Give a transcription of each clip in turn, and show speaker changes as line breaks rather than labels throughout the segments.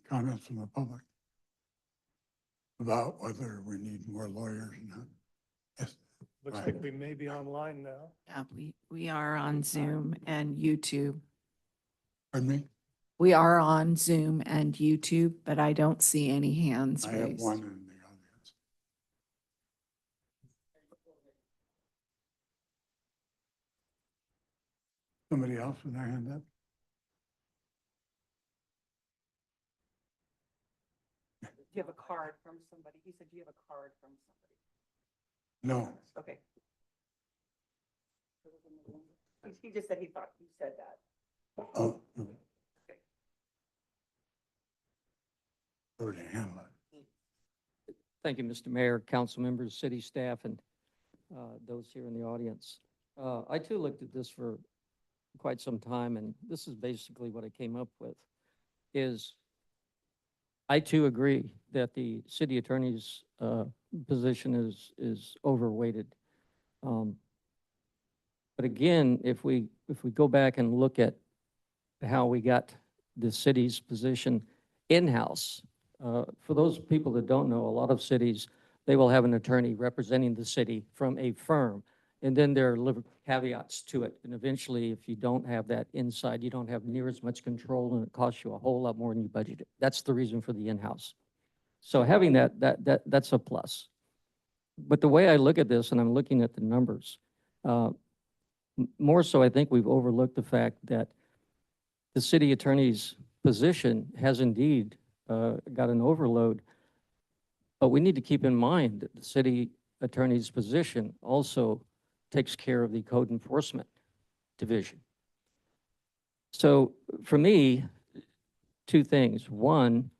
comments from the public about whether we need more lawyers or not. Yes.
Looks
Right.
like we may be online now.
Yeah, we are on Zoom and YouTube.
Pardon me?
We are on Zoom and YouTube, but I don't see any hands
I have
raised.
one in the audience. Somebody else with their hand up?
Do you have a card from somebody? He said, do you have a card from somebody?
No.
Okay. He just said he thought you said that.
Oh. Already handled it.
Thank you, Mr. Mayor, council members, city staff, and those here in the audience. I too looked at this for quite some time, and this is basically what I came up with, is I too agree that the city attorney's position is overweighted. But again, if we go back and look at how we got the city's position in-house, for those people that don't know, a lot of cities, they will have an attorney representing the city from a firm. And then there are little caveats to it. And eventually, if you don't have that inside, you don't have near as much control, and it costs you a whole lot more than you budgeted. That's the reason for the in-house. So having that's a plus. But the way I look at this, and I'm looking at the numbers, more so I think we've overlooked the fact that the city attorney's position has indeed got an overload. But we need to keep in mind that the city attorney's position also takes care of the code enforcement division. So for me, two things. One,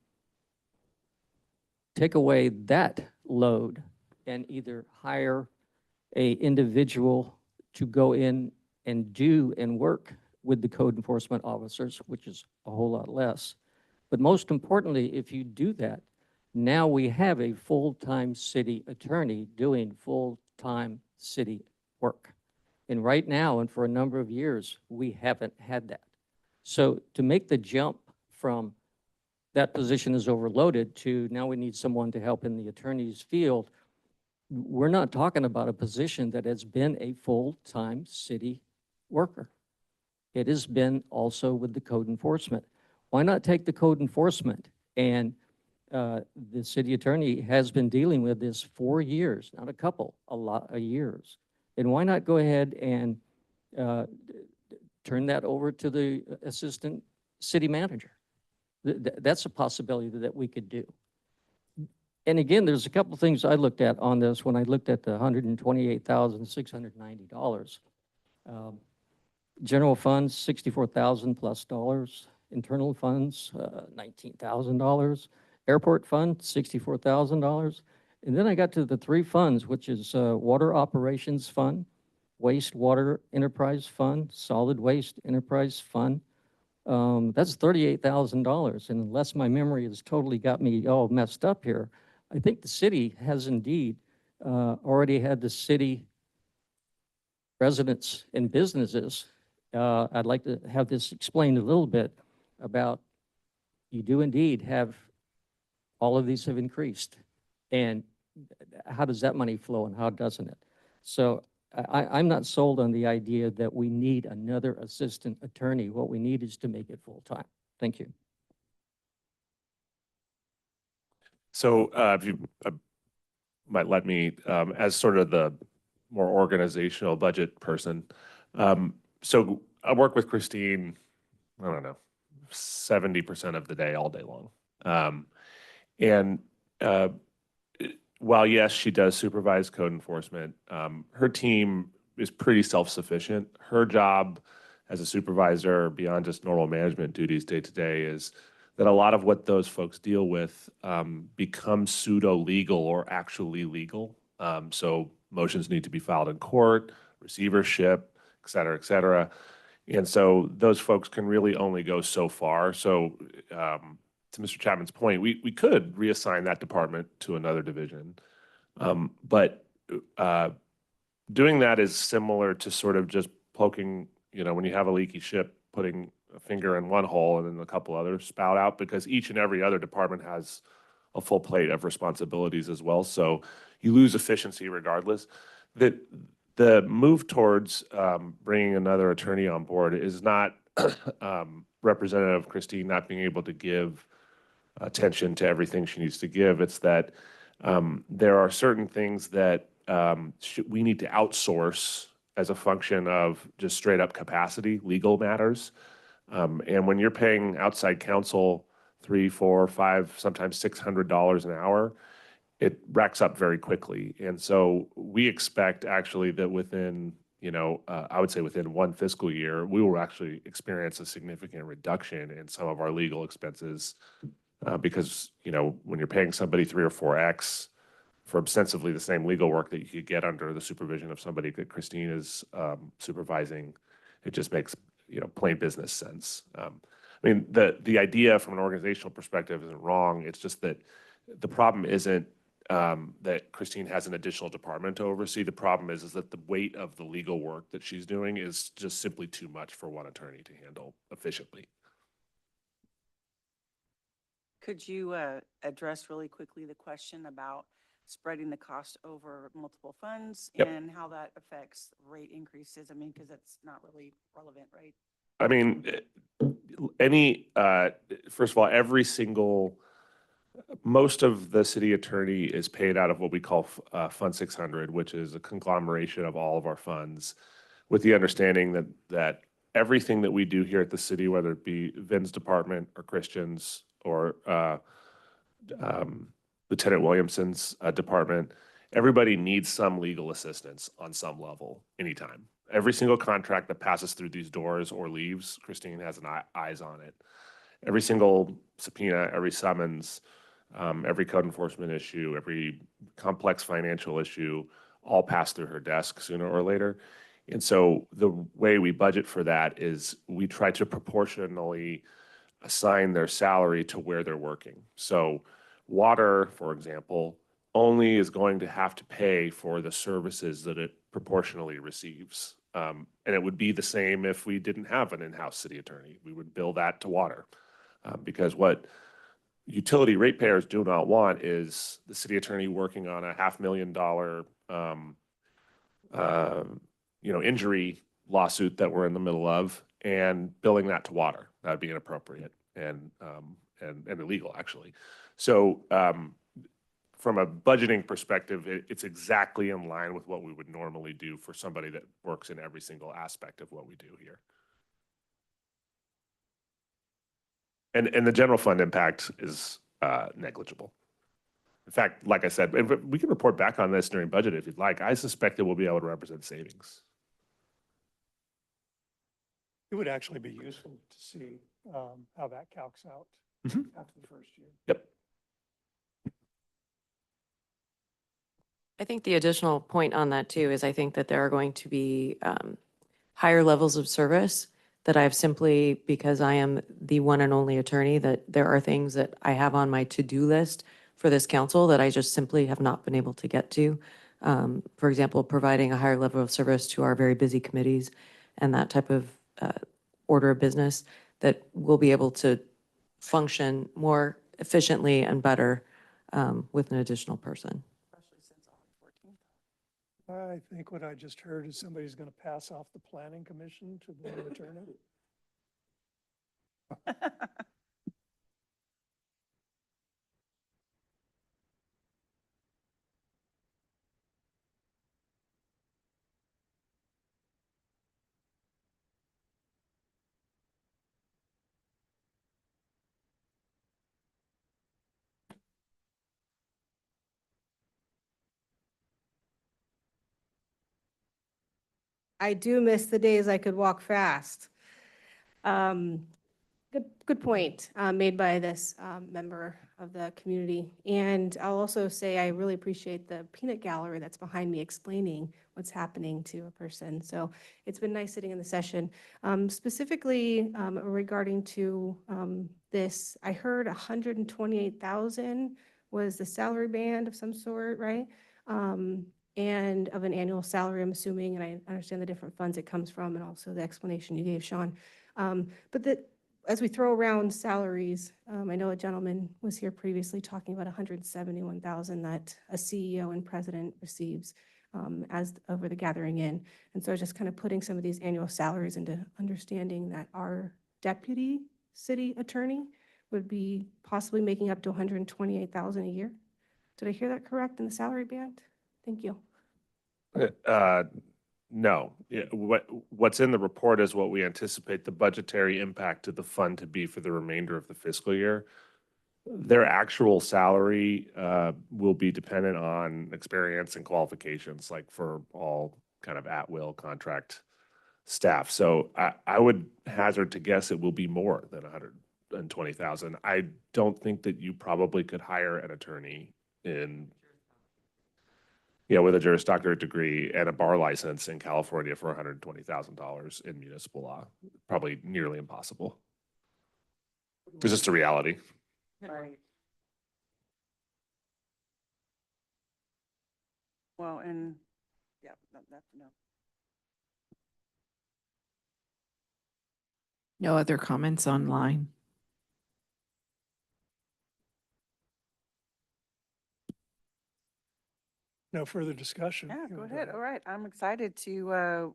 take away that load and either hire a individual to go in and do and work with the code enforcement officers, which is a whole lot less. But most importantly, if you do that, now we have a full-time city attorney doing full-time city work. And right now, and for a number of years, we haven't had that. So to make the jump from that position is overloaded to now we need someone to help in the attorney's field, we're not talking about a position that has been a full-time city worker. It has been also with the code enforcement. Why not take the code enforcement? And the city attorney has been dealing with this for years, not a couple, a lot of years. And why not go ahead and turn that over to the assistant city manager? That's a possibility that we could do. And again, there's a couple of things I looked at on this when I looked at the $128,690. General funds, $64,000 plus dollars. Internal funds, $19,000. Airport fund, $64,000. And then I got to the three funds, which is Water Operations Fund, Wastewater Enterprise Fund, Solid Waste Enterprise Fund. That's $38,000. And unless my memory has totally got me all messed up here, I think the city has indeed already had the city residents and businesses. I'd like to have this explained a little bit about you do indeed have all of these have increased. And how does that money flow and how doesn't it? So I'm not sold on the idea that we need another assistant attorney. What we need is to make it full-time. Thank you.
So if you might let me, as sort of the more organizational budget person, so I work with Christine, I don't know, 70% of the day, all day long. While yes, she does supervise code enforcement, her team is pretty self-sufficient. Her job as a supervisor, beyond just normal management duties day to day, is that a lot of what those folks deal with becomes pseudo-legal or actually legal. So motions need to be filed in court, receivership, et cetera, et cetera. And so those folks can really only go so far. So to Mr. Chapman's point, we could reassign that department to another division. But doing that is similar to sort of just poking, you know, when you have a leaky ship, putting a finger in one hole and then a couple others spout out, because each and every other department has a full plate of responsibilities as well. So you lose efficiency regardless. The move towards bringing another attorney on board is not Representative Christine not being able to give attention to everything she needs to give. It's that there are certain things that we need to outsource as a function of just straight up capacity, legal matters. And when you're paying outside counsel $300, $400, $500, sometimes $600 an hour, it racks up very quickly. And so we expect actually that within, I would say within one fiscal year, we will actually experience a significant reduction in some of our legal expenses because, when you're paying somebody 3 or 4x for ostensibly the same legal work that you could get under the supervision of somebody that Christine is supervising, it just makes, plain business sense. The idea from an organizational perspective isn't wrong. It's just that the problem isn't that Christine has an additional department to oversee. The problem is that the weight of the legal work that she's doing is just simply too much for one attorney to handle efficiently.
Could you address really quickly the question about spreading the cost over multiple funds
Yep.
and how that affects rate increases? Because that's not really relevant, right?
First of all, most of the city attorney is paid out of what we call Fund 600, which is a conglomeration of all of our funds, with the understanding that everything that we do here at the city, whether it be Vin's department or Christian's or Lieutenant Williamson's department, everybody needs some legal assistance on some level anytime. Every single contract that passes through these doors or leaves, Christine has eyes on it. Every single subpoena, every summons, every code enforcement issue, every complex financial issue, all pass through her desk sooner or later. And so the way we budget for that is we try to proportionally assign their salary to where they're working. So water, for example, only is going to have to pay for the services that it proportionally receives. And it would be the same if we didn't have an in-house city attorney. We would bill that to water. Because what utility ratepayers do not want is the city attorney working on a $500,000 injury lawsuit that we're in the middle of and billing that to water. That would be inappropriate and illegal, actually. So from a budgeting perspective, it's exactly in line with what we would normally do for somebody that works in every single aspect of what we do here. And the general fund impact is negligible. In fact, like I said, we can report back on this during budget if you'd like. I suspect that we'll be able to represent savings.
It would actually be useful to see how that calcs out
Mhm.
after the first year.
Yep.
I think the additional point on that too is I think that there are going to be higher levels of service that I've simply, because I am the one and only attorney, that there are things that I have on my to-do list for this council that I just simply have not been able to get to. For example, providing a higher level of service to our very busy committees and that type of order of business that will be able to function more efficiently and better with an additional person.
Especially since August 14th.
I think what I just heard is somebody's going to pass off the planning commission to the new attorney.
I do miss the days I could walk fast. Good point made by this member of the community. And I'll also say I really appreciate the peanut gallery that's behind me explaining what's happening to a person. So it's been nice sitting in the session. Specifically regarding to this, I heard 128,000 was the salary band of some sort, right? And of an annual salary, I'm assuming, and I understand the different funds it comes from and also the explanation you gave, Sean. But that, as we throw around salaries, I know a gentleman was here previously talking about 171,000 that a CEO and president receives as over the gathering in. And so just kind of putting some of these annual salaries into understanding that our deputy city attorney would be possibly making up to 128,000 a year. Did I hear that correct in the salary band? Thank you.
No, yeah, what's in the report is what we anticipate the budgetary impact to the fund to be for the remainder of the fiscal year. Their actual salary will be dependent on experience and qualifications, like for all kind of at-will contract staff. So I would hazard to guess it will be more than 120,000. I don't think that you probably could hire an attorney with a Juris Doctorate degree and a bar license in California for $120,000 in municipal law. Probably nearly impossible. It's just a reality.
Right. Well, and, yeah, no.
No other comments online.
No further discussion.
Yeah,
You
go
wanna
ahead. All right, I'm excited to,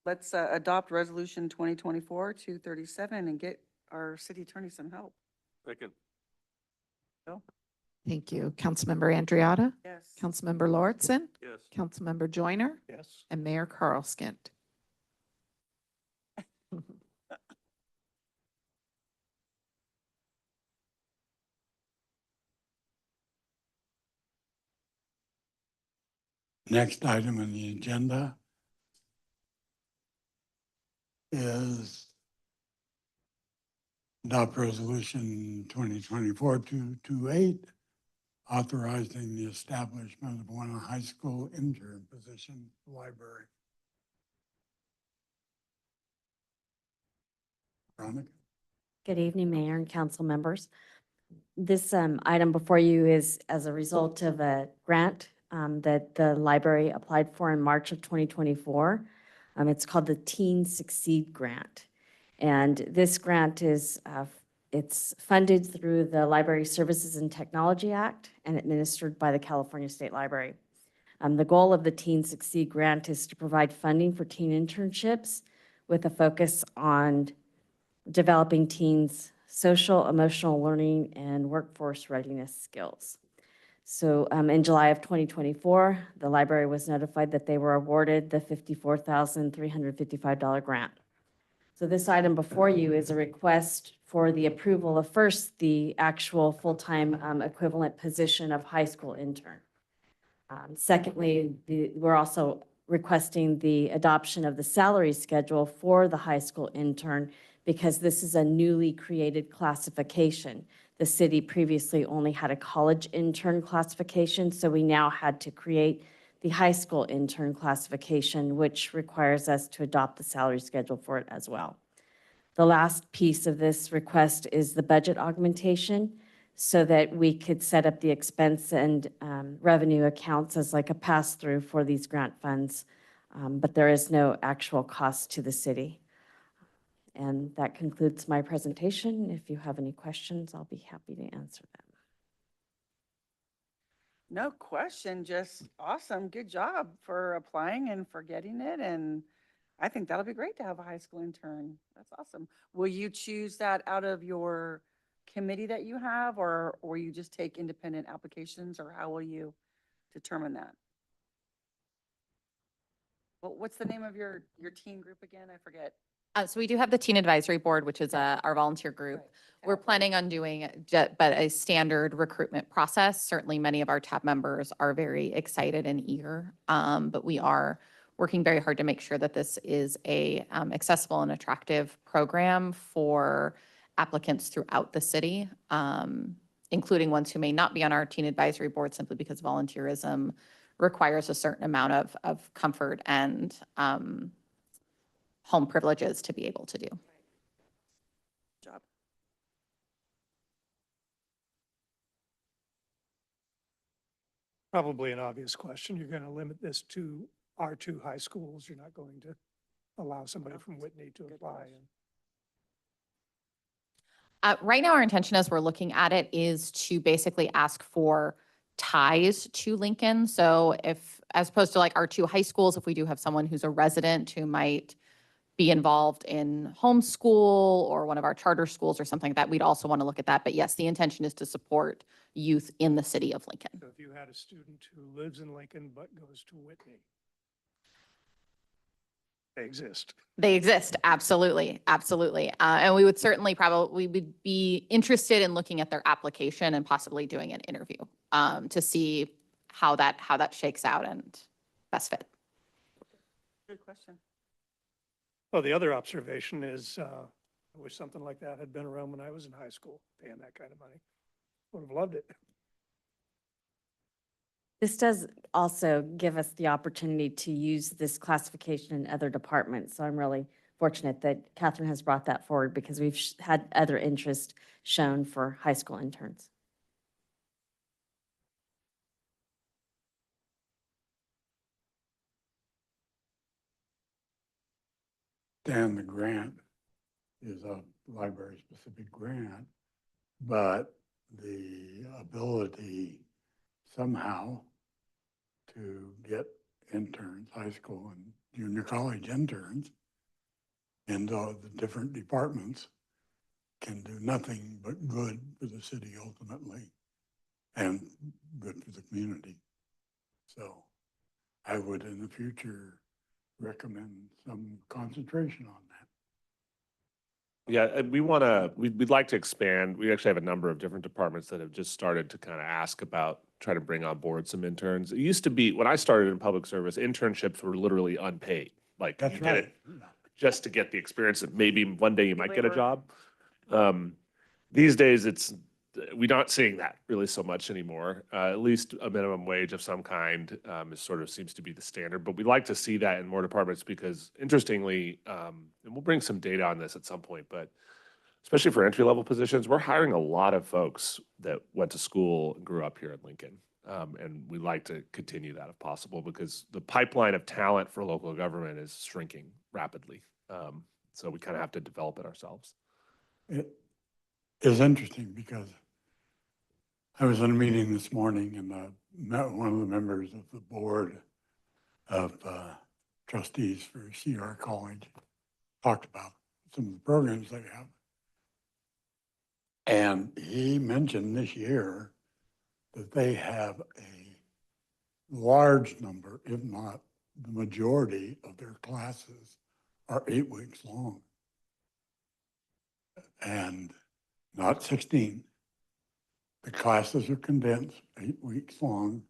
let's adopt Resolution 2024-237 and get our city attorney some help.
Second.
Bill?
Thank you. Councilmember Andriotta,
Yes.
Councilmember Lauritsen,
Yes.
Councilmember Joyner,
Yes.
and Mayor Carl Skint.
Next item on the agenda is adopt resolution 2024-228, authorizing the establishment of one high school intern position, library. Veronica?
Good evening, Mayor and council members. This item before you is as a result of a grant that the library applied for in March of 2024. It's called the Teen Succeed Grant. And this grant is, it's funded through the Library Services and Technology Act and administered by the California State Library. The goal of the Teen Succeed Grant is to provide funding for teen internships with a focus on developing teens' social, emotional learning, and workforce readiness skills. So in July of 2024, the library was notified that they were awarded the $54,355 grant. So this item before you is a request for the approval of first, the actual full-time equivalent position of high school intern. Secondly, we're also requesting the adoption of the salary schedule for the high school intern because this is a newly created classification. The city previously only had a college intern classification, so we now had to create the high school intern classification, which requires us to adopt the salary schedule for it as well. The last piece of this request is the budget augmentation so that we could set up the expense and revenue accounts as like a pass-through for these grant funds, but there is no actual cost to the city. And that concludes my presentation. If you have any questions, I'll be happy to answer them.
No question, just awesome. Good job for applying and for getting it. And I think that'll be great to have a high school intern. That's awesome. Will you choose that out of your committee that you have, or you just take independent applications, or how will you determine that? What's the name of your teen group again? I forget.
So we do have the Teen Advisory Board, which is our volunteer group.
Right.
We're planning on doing but a standard recruitment process. Certainly, many of our TAB members are very excited and eager, but we are working very hard to make sure that this is a accessible and attractive program for applicants throughout the city, including ones who may not be on our Teen Advisory Board simply because volunteerism requires a certain amount of comfort and home privileges to be able to do.
Job.
Probably an obvious question. You're going to limit this to our two high schools. You're not going to allow somebody from Whitney to
Good
apply.
question.
Right now, our intention as we're looking at it is to basically ask for ties to Lincoln. So if, as opposed to like our two high schools, if we do have someone who's a resident who might be involved in homeschool or one of our charter schools or something like that, we'd also want to look at that. But yes, the intention is to support youth in the city of Lincoln.
So if you had a student who lives in Lincoln but goes to Whitney, they exist.
They exist, absolutely, absolutely. And we would certainly we would be interested in looking at their application and possibly doing an interview to see how that shakes out and best fit.
Good question.
Well, the other observation is, I wish something like that had been around when I was in high school, paying that kind of money. Would have loved it.
This does also give us the opportunity to use this classification in other departments. So I'm really fortunate that Catherine has brought that forward because we've had other interest shown for high school interns.
Dan, the grant is a library-specific grant, but the ability somehow to get interns, high school and junior college interns into the different departments can do nothing but good for the city ultimately and good for the community. So I would in the future recommend some concentration on that.
Yeah, we'd like to expand. We actually have a number of different departments that have just started to kind of ask about, try to bring on board some interns. It used to be, when I started in public service, internships were literally unpaid. Like,
That's
you did
right.
it just to get the experience that maybe one day you might get a
Labor.
job. These days, we're not seeing that really so much anymore. At least a minimum wage of some kind is sort of seems to be the standard. But we'd like to see that in more departments because, interestingly, and we'll bring some data on this at some point, but especially for entry-level positions, we're hiring a lot of folks that went to school and grew up here in Lincoln. And we'd like to continue that if possible because the pipeline of talent for local government is shrinking rapidly. So we kind of have to develop it ourselves.
It is interesting because I was in a meeting this morning and met one of the members of the board of trustees for CR College, talked about some of the programs they have. And he mentioned this year that they have a large number, if not the majority of their classes are 8 weeks long. And not 16. The classes are condensed, 8 weeks long,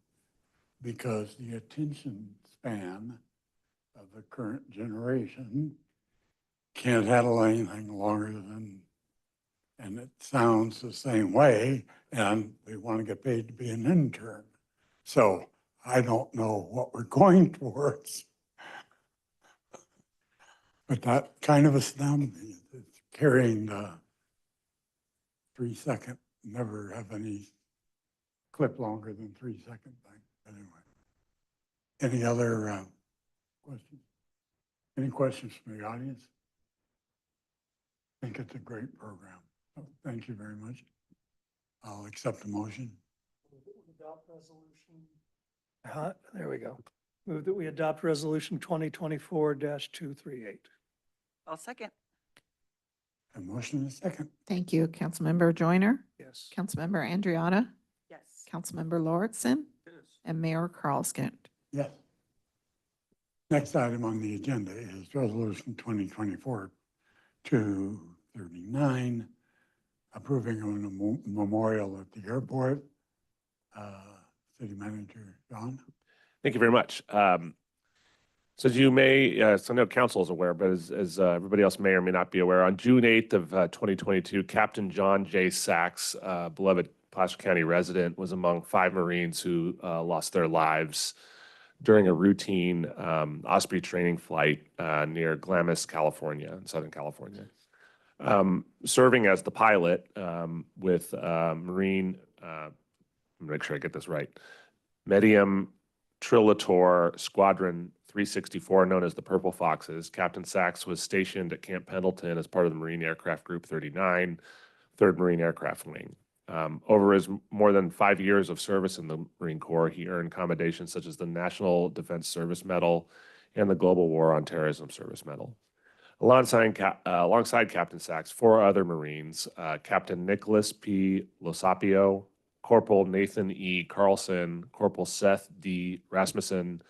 because the attention span of the current generation can't handle anything longer than, and it sounds the same way, and they want to get paid to be an intern. So I don't know what we're going towards. But that kind of astounded me. It's carrying the 3 second, never have any clip longer than 3 second thing. Anyway, any other questions? Any questions from the audience? I think it's a great program. So thank you very much. I'll accept the motion.
Adopt resolution. There we go. Move that we adopt resolution 2024-238.
I'll second.
A motion and a second.
Thank you, Councilmember Joyner,
Yes.
Councilmember Andriotta,
Yes.
Councilmember Lauritsen, and Mayor Carlskent.
Yes. Next item on the agenda is resolution 2024-239, approving of a memorial at the airport. City Manager John.
Thank you very much. So as you may, so I know council is aware, but as everybody else may or may not be aware, on June 8th of 2022, Captain John J. Sachs, beloved Placer County resident, was among 5 Marines who lost their lives during a routine Osprey training flight near Glamis, California, in Southern California. Serving as the pilot with Marine, make sure I get this right, Medium Trilator Squadron 364, known as the Purple Foxes. Captain Sachs was stationed at Camp Pendleton as part of the Marine Aircraft Group 39, 3rd Marine Aircraft Wing. Over his more than 5 years of service in the Marine Corps, he earned commendations such as the National Defense Service Medal and the Global War on Terrorism Service Medal. Alongside Captain Sachs, 4 other Marines, Captain Nicholas P. Losapio, Corporal Nathan E. Carlson, Corporal Seth D. Rasmussen,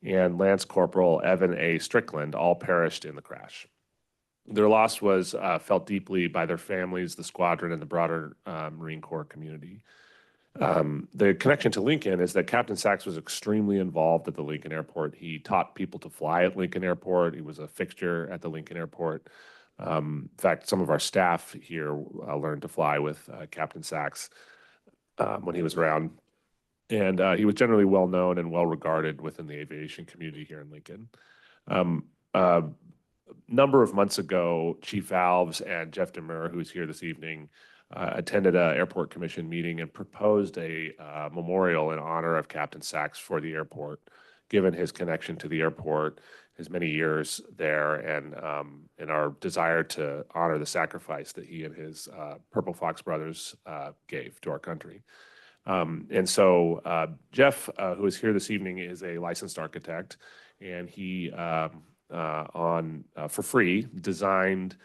and Lance Corporal Evan A. Strickland all perished in the crash. Their loss was felt deeply by their families, the squadron, and the broader Marine Corps community. The connection to Lincoln is that Captain Sachs was extremely involved at the Lincoln Airport. He taught people to fly at Lincoln Airport. He was a fixture at the Lincoln Airport. In fact, some of our staff here learned to fly with Captain Sachs when he was around. And he was generally well known and well regarded within the aviation community here in Lincoln. Number of months ago, Chief Alves and Jeff Demur, who's here this evening, attended an airport commission meeting and proposed a memorial in honor of Captain Sachs for the airport, given his connection to the airport, his many years there, and our desire to honor the sacrifice that he and his Purple Fox brothers gave to our country. And so Jeff, who is here this evening, is a licensed architect, and he for free designed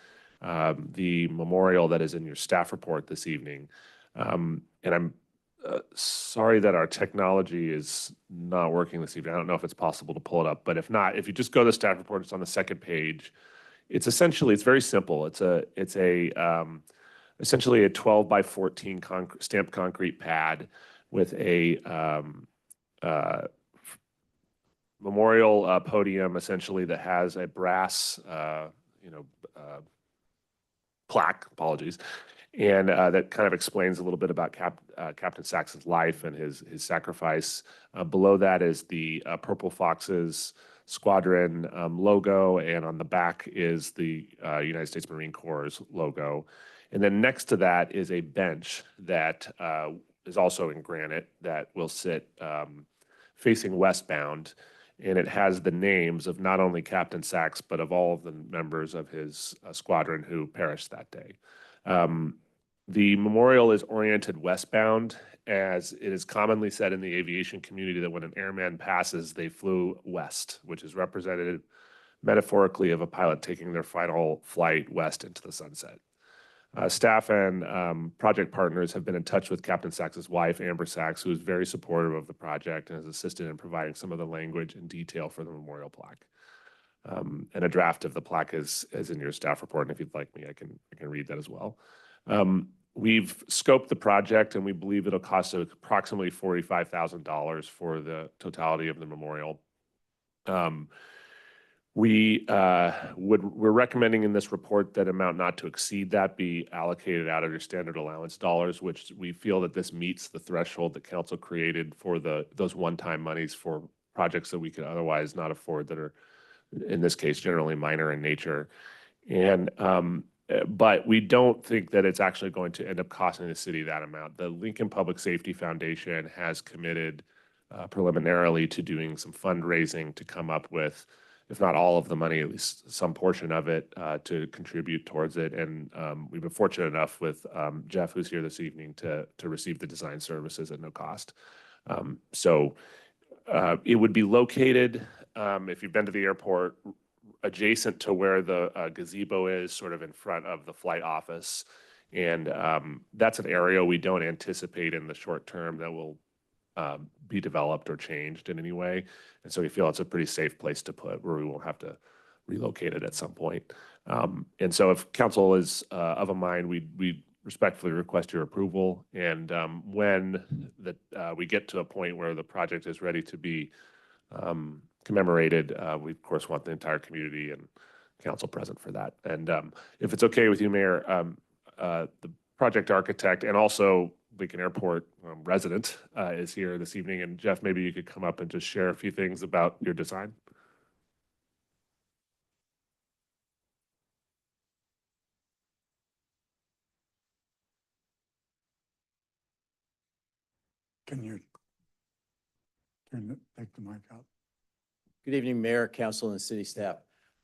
the memorial that is in your staff report this evening. And I'm sorry that our technology is not working this evening. I don't know if it's possible to pull it up, but if not, if you just go to the staff report, it's on the second page. It's very simple. It's essentially a 12 by 14 stamped concrete pad with a memorial podium, essentially, that has a brass, plaque, apologies, and that kind of explains a little bit about Captain Sachs's life and his sacrifice. Below that is the Purple Foxes squadron logo, and on the back is the United States Marine Corps' logo. And then next to that is a bench that is also in granite that will sit facing westbound. And it has the names of not only Captain Sachs, but of all of the members of his squadron who perished that day. The memorial is oriented westbound, as it is commonly said in the aviation community that when an airman passes, they flew west, which is represented metaphorically of a pilot taking their final flight west into the sunset. Staff and project partners have been in touch with Captain Sachs's wife, Amber Sachs, who is very supportive of the project and has assisted in providing some of the language and detail for the memorial plaque. And a draft of the plaque is in your staff report, and if you'd like me, I can read that as well. We've scoped the project, and we believe it'll cost approximately $45,000 for the totality of the memorial. We're recommending in this report that amount not to exceed that be allocated out of your standard allowance dollars, which we feel that this meets the threshold that council created for those one-time monies for projects that we could otherwise not afford, that are, in this case, generally minor in nature. And but we don't think that it's actually going to end up costing the city that amount. The Lincoln Public Safety Foundation has committed preliminarily to doing some fundraising to come up with, if not all of the money, at least some portion of it to contribute towards it. And we've been fortunate enough with Jeff, who's here this evening, to receive the design services at no cost. So it would be located, if you've been to the airport, adjacent to where the gazebo is, sort of in front of the flight office. And that's an area we don't anticipate in the short term that will be developed or changed in any way. And so we feel it's a pretty safe place to put, where we won't have to relocate it at some point. And so if council is of a mind, we respectfully request your approval. And when we get to a point where the project is ready to be commemorated, we of course want the entire community and council present for that. And if it's okay with you, Mayor, the project architect and also Lincoln Airport resident is here this evening. And Jeff, maybe you could come up and just share a few things about your design.
Can you take the mic out?
Good evening, Mayor, Council, and City staff.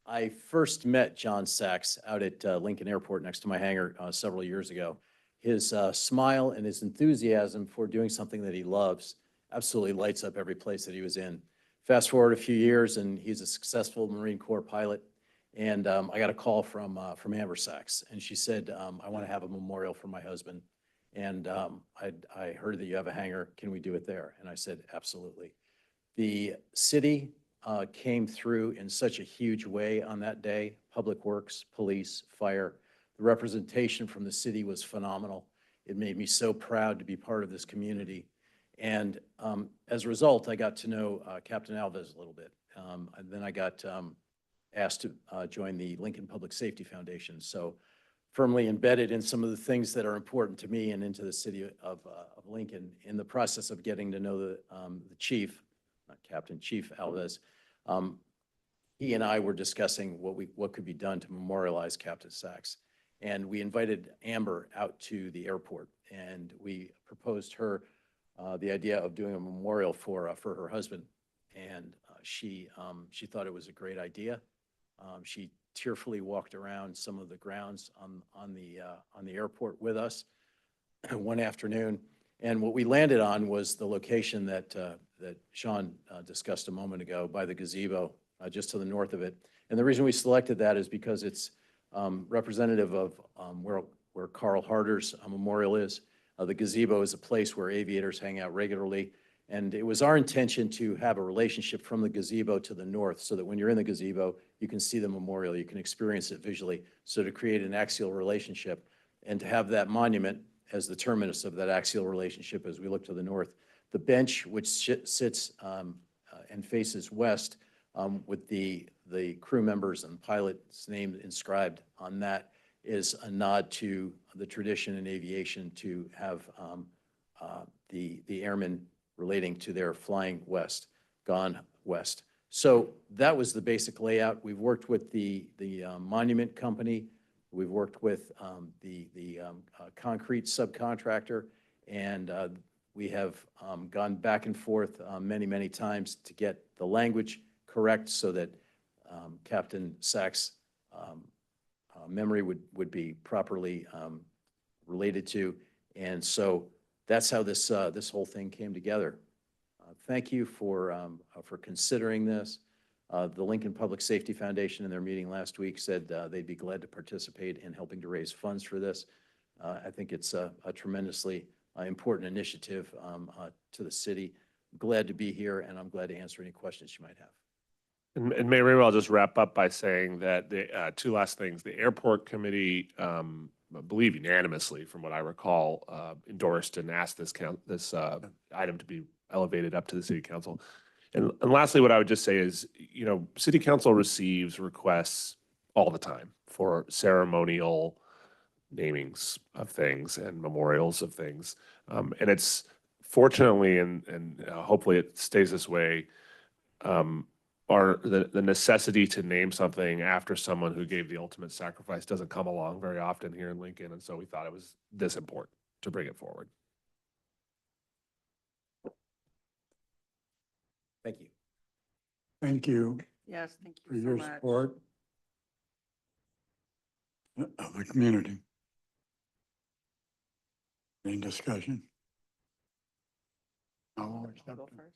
I first met John Sachs out at Lincoln Airport next to my hangar several years ago. His smile and his enthusiasm for doing something that he loves absolutely lights up every place that he was in. Fast forward a few years, and he's a successful Marine Corps pilot. And I got a call from Amber Sachs, and she said, I want to have a memorial for my husband. And I heard that you have a hangar. Can we do it there? And I said, absolutely. The city came through in such a huge way on that day. Public Works, police, fire. The representation from the city was phenomenal. It made me so proud to be part of this community. And as a result, I got to know Captain Alves a little bit. And then I got asked to join the Lincoln Public Safety Foundation. So firmly embedded in some of the things that are important to me and into the city of Lincoln. In the process of getting to know the chief, Captain Chief Alves, he and I were discussing what could be done to memorialize Captain Sachs. And we invited Amber out to the airport, and we proposed her the idea of doing a memorial for her husband. And she thought it was a great idea. She tearfully walked around some of the grounds on the airport with us one afternoon. And what we landed on was the location that Sean discussed a moment ago by the gazebo, just to the north of it. And the reason we selected that is because it's representative of where Carl Harder's memorial is. The gazebo is a place where aviators hang out regularly. And it was our intention to have a relationship from the gazebo to the north so that when you're in the gazebo, you can see the memorial, you can experience it visually. So to create an axial relationship and to have that monument as the terminus of that axial relationship as we look to the north. The bench, which sits and faces west with the crew members and pilot's name inscribed on that, is a nod to the tradition in aviation to have the airmen relating to their flying west, gone west. So that was the basic layout. We've worked with the monument company. We've worked with the concrete subcontractor, and we have gone back and forth many, many times to get the language correct so that Captain Sachs' memory would be properly related to. And so that's how this whole thing came together. Thank you for considering this. The Lincoln Public Safety Foundation in their meeting last week said they'd be glad to participate in helping to raise funds for this. I think it's a tremendously important initiative to the city. I'm glad to be here, and I'm glad to answer any questions you might have.
And Mayor, I'll just wrap up by saying that the two last things. The airport committee, I believe unanimously, from what I recall, endorsed and asked this item to be elevated up to the city council. And lastly, what I would just say is, city council receives requests all the time for ceremonial namings of things and memorials of things. And it's fortunately, and hopefully it stays this way, the necessity to name something after someone who gave the ultimate sacrifice doesn't come along very often here in Lincoln. And so we thought it was this important to bring it forward.
Thank you.
Thank you
Yes, thank
for
you so
your
much.
support of the community. Any discussion? I'll accept,
Go first.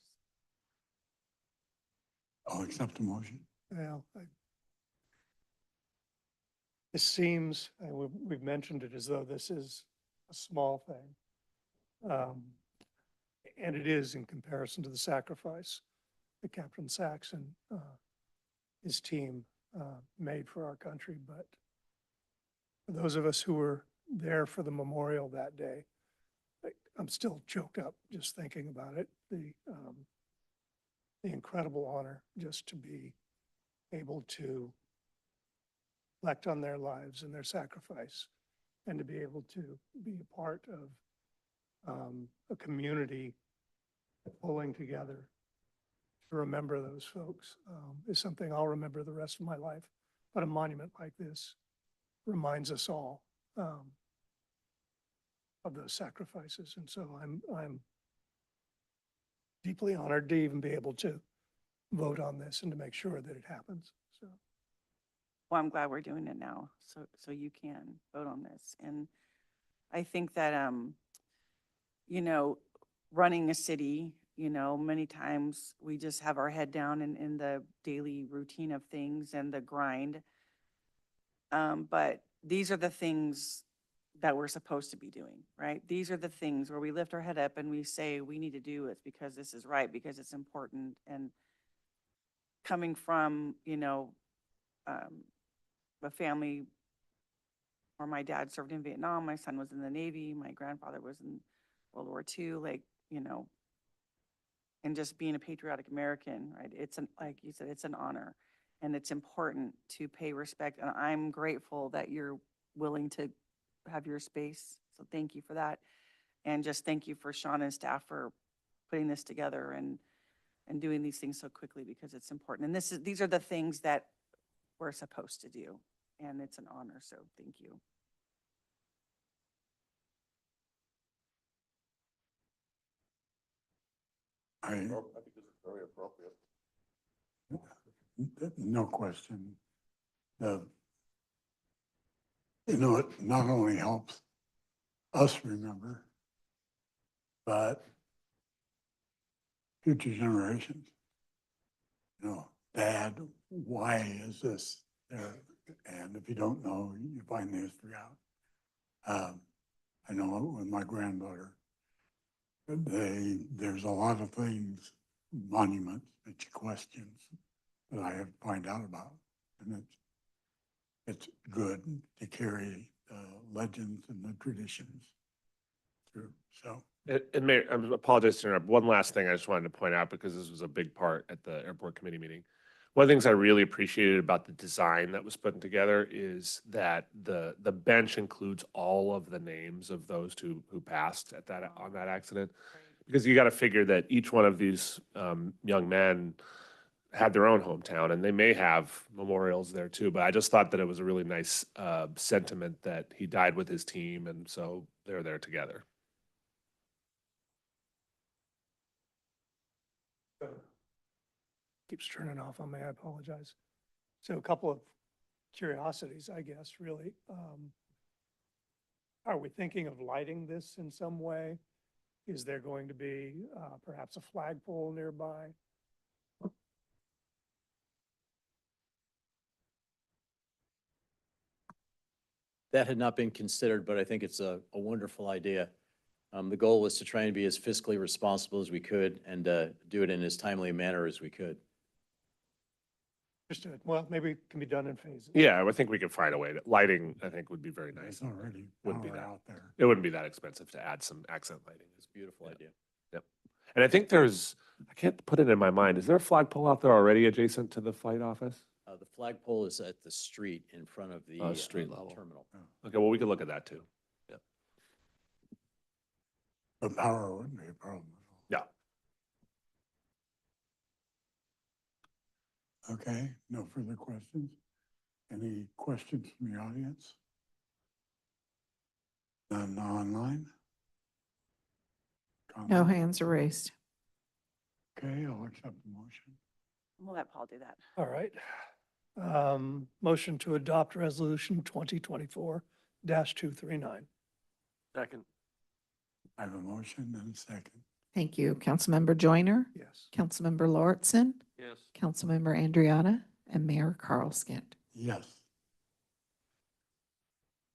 I'll accept the motion.
Well, this seems, and we've mentioned it as though this is a small thing. And it is in comparison to the sacrifice that Captain Sachs and his team made for our country. But for those of us who were there for the memorial that day, I'm still choked up just thinking about it. The incredible honor just to be able to reflect on their lives and their sacrifice, and to be able to be a part of a community pulling together to remember those folks is something I'll remember the rest of my life. But a monument like this reminds us all of those sacrifices. And so I'm deeply honored to even be able to vote on this and to make sure that it happens, so.
Well, I'm glad we're doing it now, so you can vote on this. And I think that, you know, running a city, you know, many times we just have our head down in the daily routine of things and the grind. But these are the things that we're supposed to be doing, right? These are the things where we lift our head up and we say, we need to do it because this is right, because it's important. And coming from, you know, a family where my dad served in Vietnam, my son was in the Navy, my grandfather was in World War II, like, you know, and just being a patriotic American, right? It's an, like you said, it's an honor and it's important to pay respect. And I'm grateful that you're willing to have your space. So thank you for that. And just thank you for Sean and staff for putting this together and doing these things so quickly because it's important. And these are the things that we're supposed to do. And it's an honor. So thank you.
No question. You know, it not only helps us remember, but future generations. You know, Dad, why is this there? And if you don't know, you find the history out. I know with my granddaughter, there's a lot of things, monuments that she questions that I have to find out about. And it's good to carry the legends and the traditions through, so.
And Mayor, I apologize to interrupt. One last thing I just wanted to point out because this was a big part at the airport committee meeting. One of the things I really appreciated about the design that was put together is that the bench includes all of the names of those who passed at that on that accident. Because you got to figure that each one of these young men had their own hometown and they may have memorials there too. But I just thought that it was a really nice sentiment that he died with his team and so they're there together.
Keeps turning off on me, I apologize. So a couple of curiosities, I guess, really. Are we thinking of lighting this in some way? Is there going to be perhaps a flagpole nearby?
That had not been considered, but I think it's a wonderful idea. The goal was to try and be as fiscally responsible as we could and do it in as timely a manner as we could.
Understood. Well, maybe it can be done in phases.
Yeah, I think we could find a way. Lighting, I think, would be very nice.
It's already
Wouldn't be
power
that.
out there.
It wouldn't be that expensive to add some accent lighting.
It's a beautiful idea.
Yep. And I think I can't put it in my mind. Is there a flagpole out there already adjacent to the flight office?
The flagpole is at the street in front of the
Street level.
terminal.
Okay, well, we could look at that too.
The power wouldn't be a problem.
Yeah.
Okay, no further questions? Any questions from the audience? None online?
No
Comment?
hands are raised.
Okay, I'll accept the motion.
We'll let Paul do that.
All right. Motion to adopt resolution 2024-239.
Second.
I have a motion and a second.
Thank you. Councilmember Joyner,
Yes.
Councilmember Lauritsen,
Yes.
Councilmember Andriana, and Mayor Carl Skint.
Yes.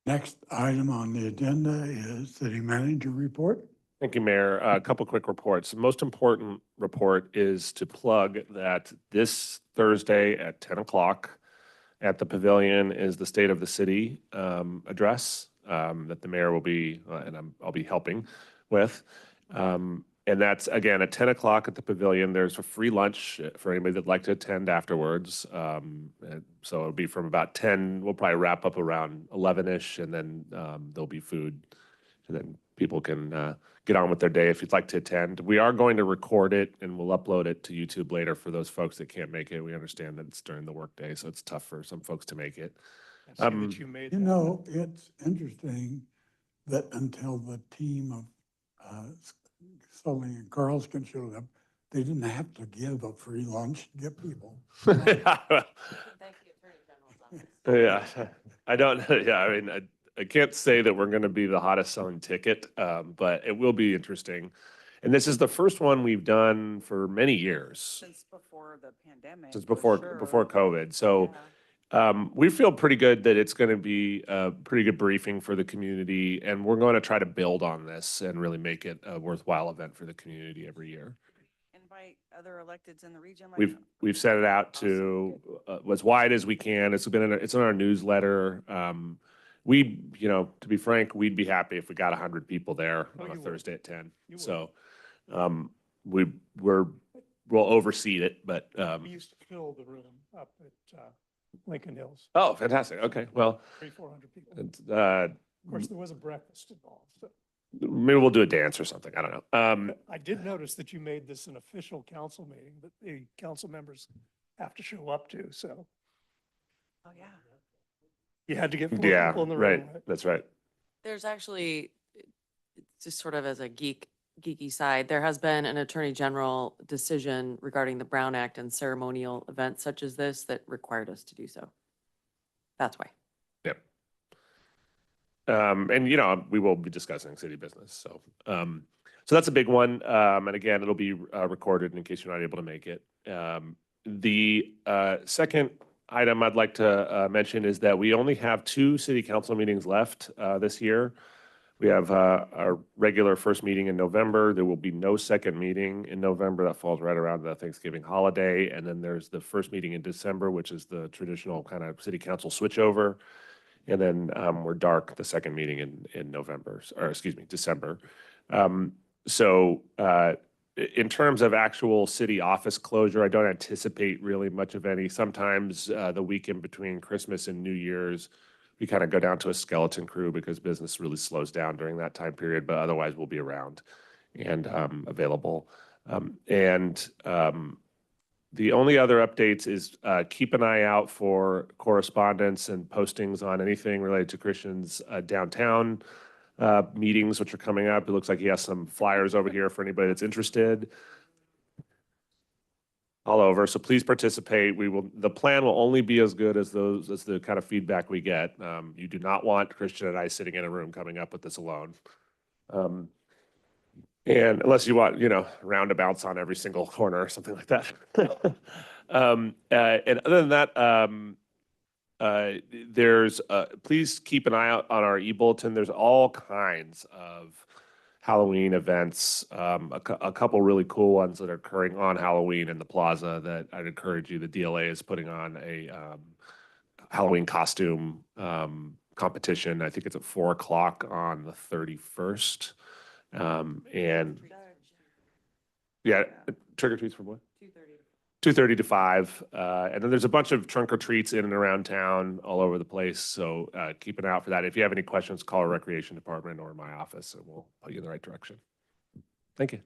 Next item on the agenda is city manager report.
Thank you, Mayor. A couple quick reports. The most important report is to plug that this Thursday at 10 o'clock at the Pavilion is the State of the City address that the mayor will be, and I'll be helping with. And that's, again, at 10 o'clock at the Pavilion. There's a free lunch for anybody that'd like to attend afterwards. And so it'll be from about 10, we'll probably wrap up around 11-ish, and then there'll be food. And then people can get on with their day if you'd like to attend. We are going to record it and we'll upload it to YouTube later for those folks that can't make it. We understand that it's during the workday, so it's tough for some folks to make it.
I see that you made
You
that.
know, it's interesting that until the team of Sully and Carl's can show up, they didn't have to give a free lunch to get people.
Yeah, I don't, yeah, I mean, I can't say that we're going to be the hottest selling ticket, but it will be interesting. And this is the first one we've done for many years,
Since before the pandemic.
since
for
before
sure.
COVID. So
Yeah.
we feel pretty good that it's going to be a pretty good briefing for the community, and we're going to try to build on this and really make it a worthwhile event for the community every year.
Invite other electeds in the region. like-
We've sent it out
Awesome.
to as wide as we can. It's been it's in our newsletter. We, to be frank, we'd be happy if we got 100 people there
Oh,
on a
you would.
Thursday at 10.
You would.
So we'll oversee it, but
We used to fill the room up at Lincoln Hills,
oh, fantastic. Okay, well,
400 people.
it's,
Of course, there was a breakfast involved, so.
maybe we'll do a dance or something. I don't know.
I did notice that you made this an official council meeting that the council members have to show up to, so
Oh, yeah.
you had to get 4
Yeah,
people in the
right.
room, right?
That's right.
There's actually, just sort of as a geeky side, there has been an Attorney General decision regarding the Brown Act and ceremonial events such as this that required us to do so. That's why.
Yep. And we will be discussing city business. So that's a big one. And again, it'll be recorded in case you're not able to make it. The second item I'd like to mention is that we only have 2 city council meetings left this year. We have our regular first meeting in November. There will be no second meeting in November. That falls right around the Thanksgiving holiday. And then there's the first meeting in December, which is the traditional kind of city council switchover. And then we're dark the second meeting in November, or excuse me, December. So in terms of actual city office closure, I don't anticipate really much of any. Sometimes the weekend between Christmas and New Year's, we kind of go down to a skeleton crew because business really slows down during that time period, but otherwise we'll be around and available. The only other updates is keep an eye out for correspondence and postings on anything related to Christian's downtown meetings, which are coming up. It looks like he has some flyers over here for anybody that's interested. All over, so please participate. The plan will only be as good as the kind of feedback we get. You do not want Christian and I sitting in a room coming up with this alone. And unless you want, roundabouts on every single corner or something like that. And other than that, please keep an eye out on our e-bulletin. There's all kinds of Halloween events, a couple really cool ones that are occurring on Halloween in the plaza that I'd encourage you. The DLA is putting on a Halloween costume competition. I think it's at 4:00 on the 31st. And yeah, trick or treats from what? 2:30 to 5. And then there's a bunch of trunk or treats in and around town all over the place. So keep an eye out for that. If you have any questions, call our recreation department or my office and we'll put you in the right direction. Thank you.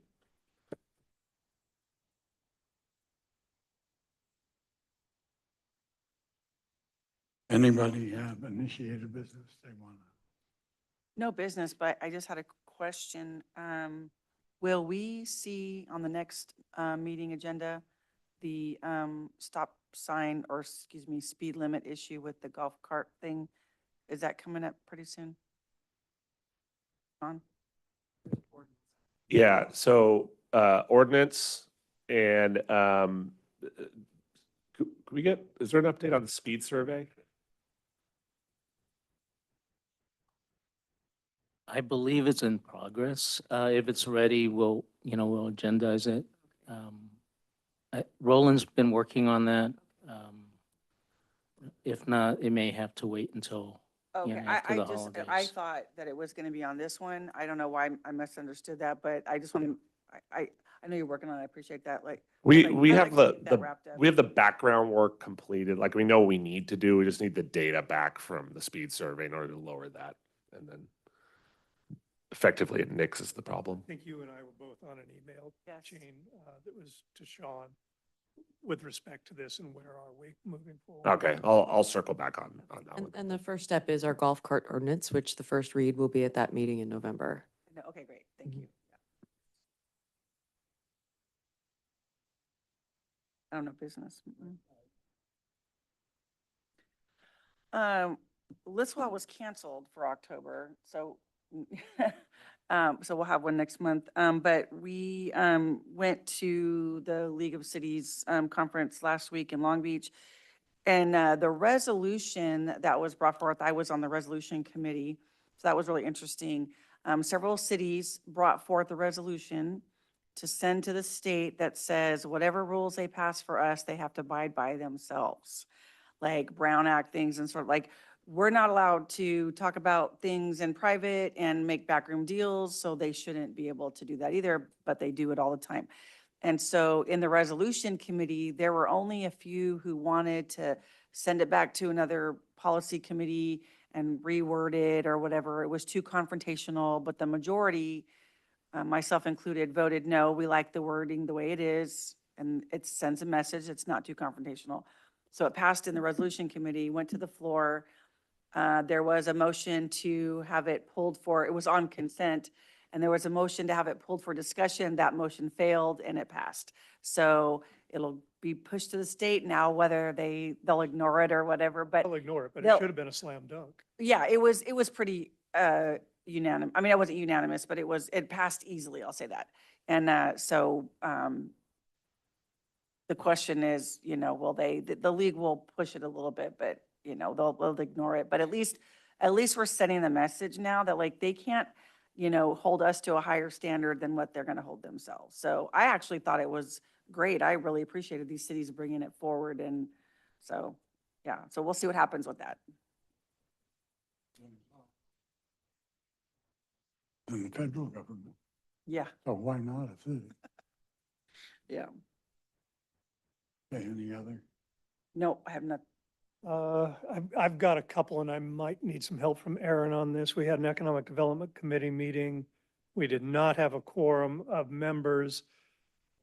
Anybody have initiated business they want to?
No business, but I just had a question. Will we see on the next meeting agenda the stop sign or, excuse me, speed limit issue with the golf cart thing? Is that coming up pretty soon? On?
Yeah, so ordinance and is there an update on the speed survey?
I believe it's in progress. If it's ready, we'll agendize it. Roland's been working on that. If not, it may have to wait until,
Okay,
after the
I
holidays.
thought that it was going to be on this one. I don't know why I misunderstood that, but I just want to, I know you're working on it. I appreciate that.
We
I'd
have
like to get that wrapped up.
we have the background work completed. Like we know what we need to do. We just need the data back from the speed survey in order to lower that. And then effectively it nixes the problem.
I think you and I were both on an email
Yes.
chain that was to Sean with respect to this and where are we moving forward.
Okay, I'll circle back on that one.
And the first step is our golf cart ordinance, which the first read will be at that meeting in November.
No, okay, great. Thank you. I don't know, business. Listwell was canceled for October, so, so we'll have one next month. But we, went to the League of Cities, conference last week in Long Beach. And, the resolution that was brought forth, I was on the resolution committee, so that was really interesting. Several cities brought forth a resolution to send to the state that says whatever rules they pass for us, they have to abide by themselves. Like Brown Act things and sort of like, we're not allowed to talk about things in private and make backroom deals, so they shouldn't be able to do that either, but they do it all the time. And so in the resolution committee, there were only a few who wanted to send it back to another policy committee and reword it or whatever. It was too confrontational, but the majority, myself included, voted no. We like the wording the way it is, and it sends a message. It's not too confrontational. So it passed in the resolution committee, went to the floor. There was a motion to have it pulled for, it was on consent, and there was a motion to have it pulled for discussion. That motion failed and it passed. So it'll be pushed to the state now, whether they'll ignore it or whatever, but
I'll ignore it, but it
they'll-
should have been a slam dunk.
yeah, it was pretty unanimous. I mean, it wasn't unanimous, but it passed easily, I'll say that. And so the question is, will the league will push it a little bit, but, they'll ignore it. But at least we're sending the message now that like they can't, hold us to a higher standard than what they're going to hold themselves. So I actually thought it was great. I really appreciated these cities bringing it forward. And so, yeah, so we'll see what happens with that.
In the federal government.
Yeah,
So why not a city?
yeah.
Okay, any other?
No, I have not.
I've got a couple and I might need some help from Aaron on this. We had an Economic Development Committee meeting. We did not have a quorum of members.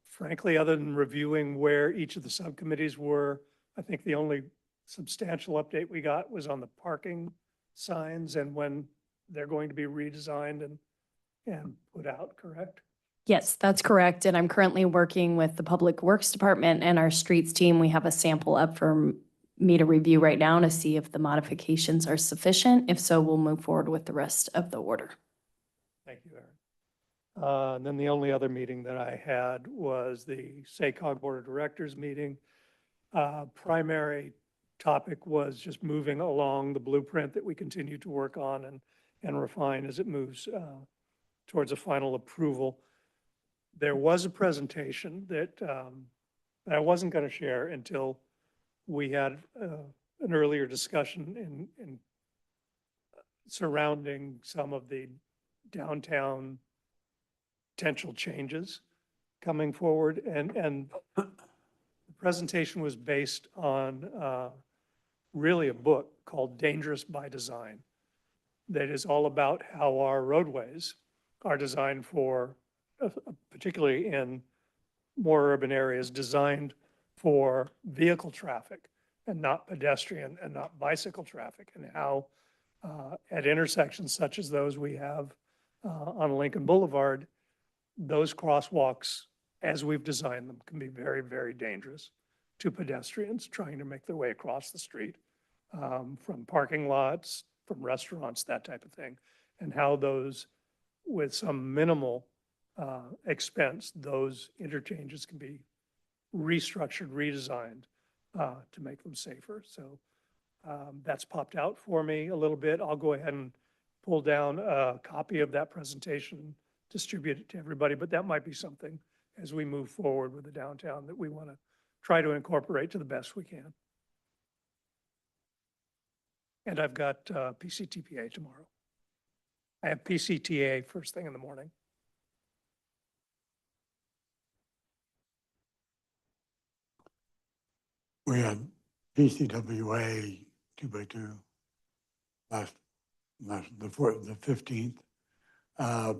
Frankly, other than reviewing where each of the subcommittees were, I think the only substantial update we got was on the parking signs and when they're going to be redesigned and put out, correct?
Yes, that's correct. And I'm currently working with the Public Works Department and our streets team. We have a sample up for me to review right now to see if the modifications are sufficient. If so, we'll move forward with the rest of the order.
Thank you, Aaron. And then the only other meeting that I had was the SACOG Board of Directors meeting. Primary topic was just moving along the blueprint that we continue to work on and refine as it moves towards a final approval. There was a presentation that I wasn't going to share until we had an earlier discussion in surrounding some of the downtown potential changes coming forward. And the presentation was based on really a book called Dangerous by Design that is all about how our roadways are designed for, particularly in more urban areas, designed for vehicle traffic and not pedestrian and not bicycle traffic, and how at intersections such as those we have on Lincoln Boulevard, those crosswalks, as we've designed them, can be very, very dangerous to pedestrians trying to make their way across the street from parking lots, from restaurants, that type of thing, and how those, with some minimal expense, those interchanges can be restructured, redesigned to make them safer. So that's popped out for me a little bit. I'll go ahead and pull down a copy of that presentation, distribute it to everybody, but that might be something as we move forward with the downtown that we want to try to incorporate to the best we can. And I've got PCTPA tomorrow. I have PCTA first thing in the morning.
We had PCWA 2x2 the 15th.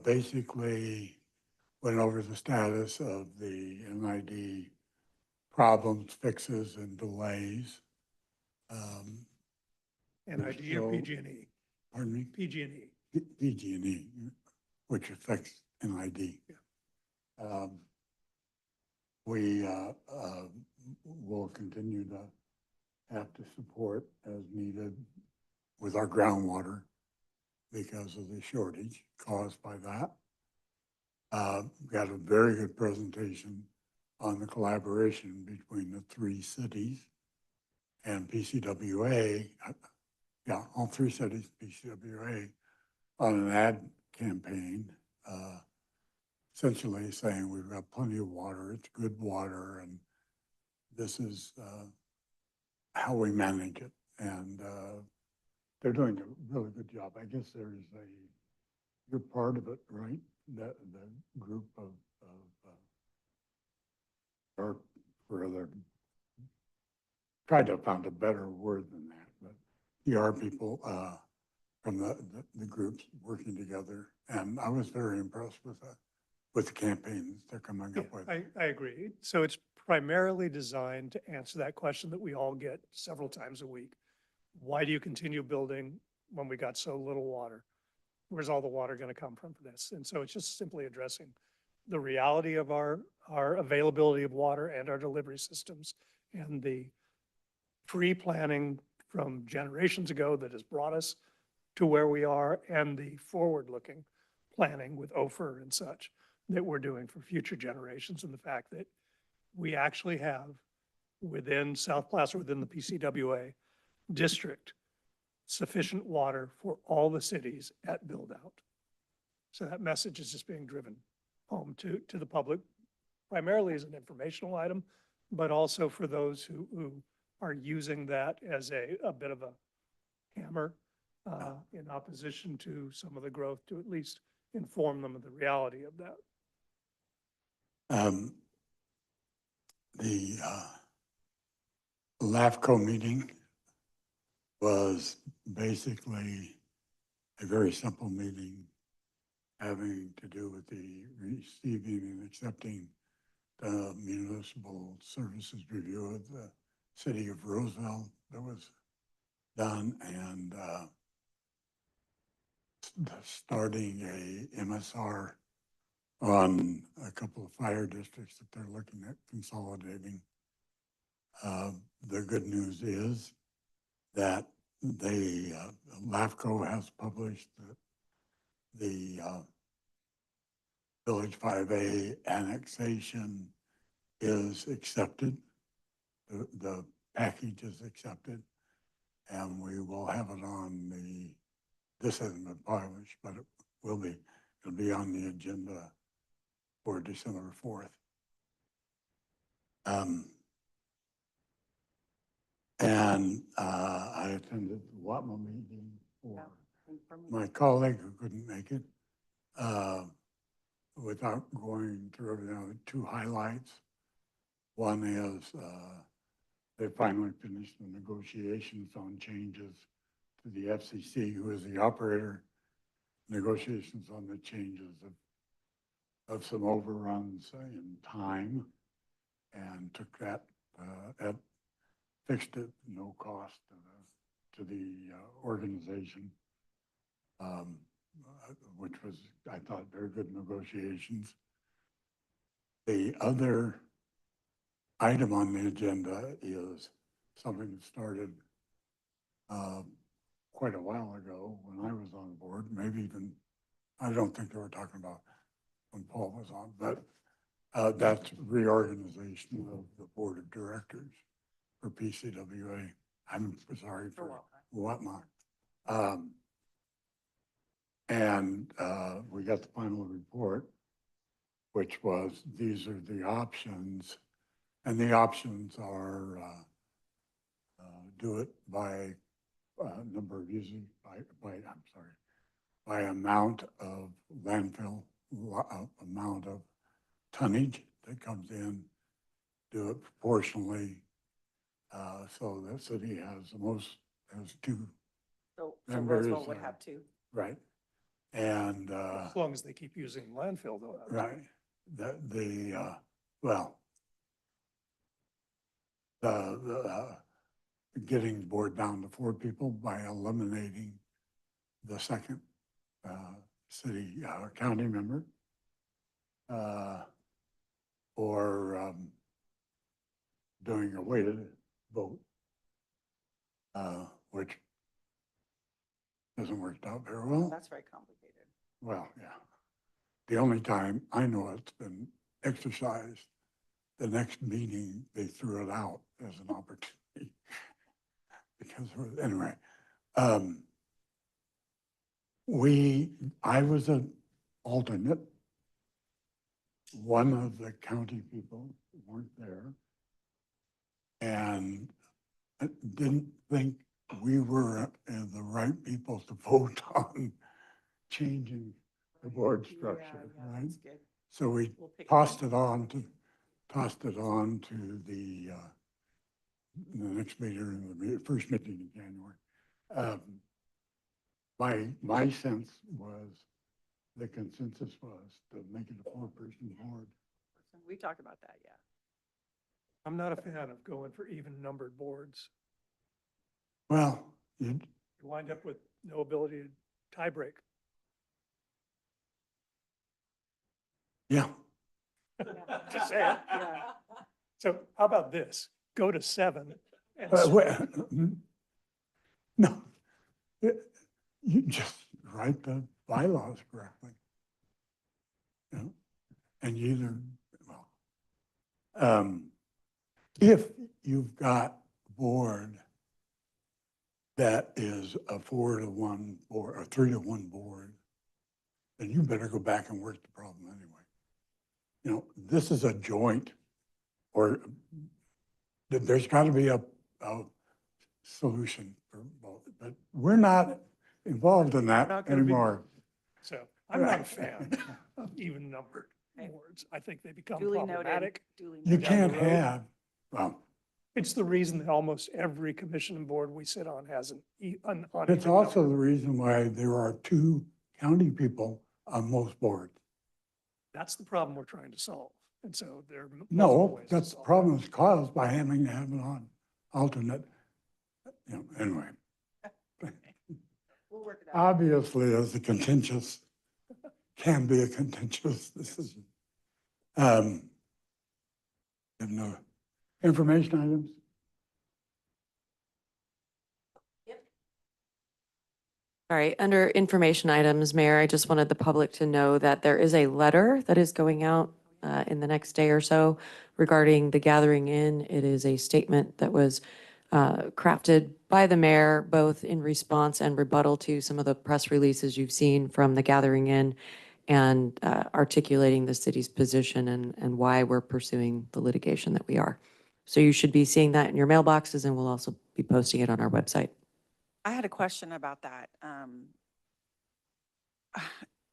Basically went over the status of the NID problems, fixes, and delays.
NID or PG&E?
Pardon me?
PG&E.
PG&E, which affects NID. We we'll continue to have to support as needed with our groundwater because of the shortage caused by that. We got a very good presentation on the collaboration between the three cities and PCWA. Yeah, all three cities, PCWA, on an ad campaign, essentially saying we've got plenty of water, it's good water, and this is how we manage it. And they're doing a really good job. I guess you're part of it, right? The group of or rather, tried to find a better word than that, but PR people from the groups working together. And I was very impressed with the campaigns they're coming up with.
I agree. So it's primarily designed to answer that question that we all get several times a week. Why do you continue building when we got so little water? Where's all the water going to come from for this? And so it's just simply addressing the reality of our availability of water and our delivery systems and the pre-planning from generations ago that has brought us to where we are, and the forward-looking planning with OFER and such that we're doing for future generations, and the fact that we actually have within South Placer, within the PCWA district, sufficient water for all the cities at build-out. So that message is just being driven home to the public, primarily as an informational item, but also for those who are using that as a bit of a hammer in opposition to some of the growth, to at least inform them of the reality of that.
The LAFCO meeting was basically a very simple meeting having to do with the receiving and accepting the municipal services review of the city of Roseville that was done, and starting a MSR on a couple of fire districts that they're looking at consolidating. The good news is that LAFCO has published the Village 5A annexation is accepted. The package is accepted, and we will have it on this hasn't been published, but it will be. It'll be on the agenda for December 4th. And I attended the WAPMA meeting for my colleague who couldn't make it. Without going through everything, two highlights. One is they finally finished the negotiations on changes to the FCC, who is the operator, negotiations on the changes of some overruns in time, and took that, fixed it, no cost to the organization, which was, I thought, very good negotiations. The other item on the agenda is something that started quite a while ago when I was on board, maybe even, I don't think they were talking about when Paul was on, but that's reorganization of the board of directors for PCWA. I'm sorry for WAPMA. And we got the final report, which was, these are the options. And the options are do it by number of users, by amount of landfill, amount of tonnage that comes in, do it proportionally. So the city has has two.
So
members,
Roseville would have two.
Right. And
As long as they keep using landfill, though.
right, the getting the board down to 4 people by eliminating the second city county member, or doing a weighted vote, which hasn't worked out very well.
That's very complicated.
Well, yeah. The only time I know it's been exercised, the next meeting, they threw it out as an opportunity. Because, anyway, I was an alternate. One of the county people weren't there. And I didn't think we were the right people to vote on changing the board structure,
Yeah,
right?
that's good.
So we
We'll pick
tossed it on to the next meeting, the first meeting in January. My sense was, the consensus was to make it a 4-person board.
We talked about that, yeah.
I'm not a fan of going for even numbered boards.
Well,
You wind up with no ability to tie break.
yeah,
Just saying.
Yeah.
So how about this? Go to 7 and
no, you just write the bylaws correctly. You know, and you either, well, if you've got a board that is a 4-to-1 board, or 3-to-1 board, then you better go back and work the problem anyway. You know, this is a joint, or there's got to be a solution for both, but we're not involved in that
Not gonna be-
anymore.
so I'm not a fan of even numbered boards. I think they become
Duly noted.
problematic.
Duly
You
noted.
can't
down the road.
have, well,
It's the reason that almost every commission and board we sit on has an uneven
it's also the
number.
reason why there are 2 county people on most boards.
That's the problem we're trying to solve. And so there are multiple
No,
ways to
that's the
solve it.
problem is caused by having to have an alternate, you know, anyway.
We'll work it out.
Obviously, as a contentious, can be a contentious decision. Have no information items?
All right, under information items, Mayor, I just wanted the public to know that there is a letter that is going out in the next day or so regarding the Gathering Inn. It is a statement that was crafted by the mayor, both in response and rebuttal to some of the press releases you've seen from the Gathering Inn, and articulating the city's position and why we're pursuing the litigation that we are. So you should be seeing that in your mailboxes, and we'll also be posting it on our website.
I had a question about that.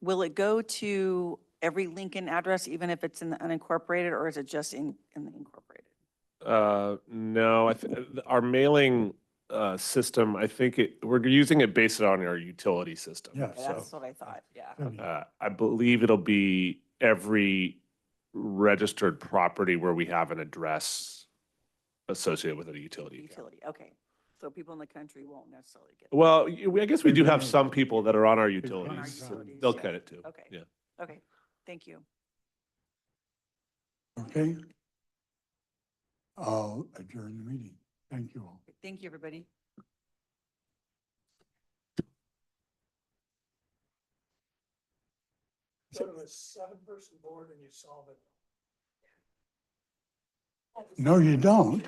Will it go to every Lincoln address, even if it's in the unincorporated, or is it just in the incorporated?
No, our mailing system, I think we're using it based on our utility system.
Yes.
Okay,
So
that's what I thought, yeah.
I believe it'll be every registered property where we have an address associated with a utility account.
Utility, okay. So people in the country won't necessarily get.
Well, I guess we do have some people that are on our utilities.
On our
so
utilities,
They'll
yeah.
get it too.
Okay.
Yeah.
Okay, thank you.
Okay. I'll adjourn the meeting. Thank you all.
Thank you, everybody.
Go to a 7-person board and you solve it.
No, you don't.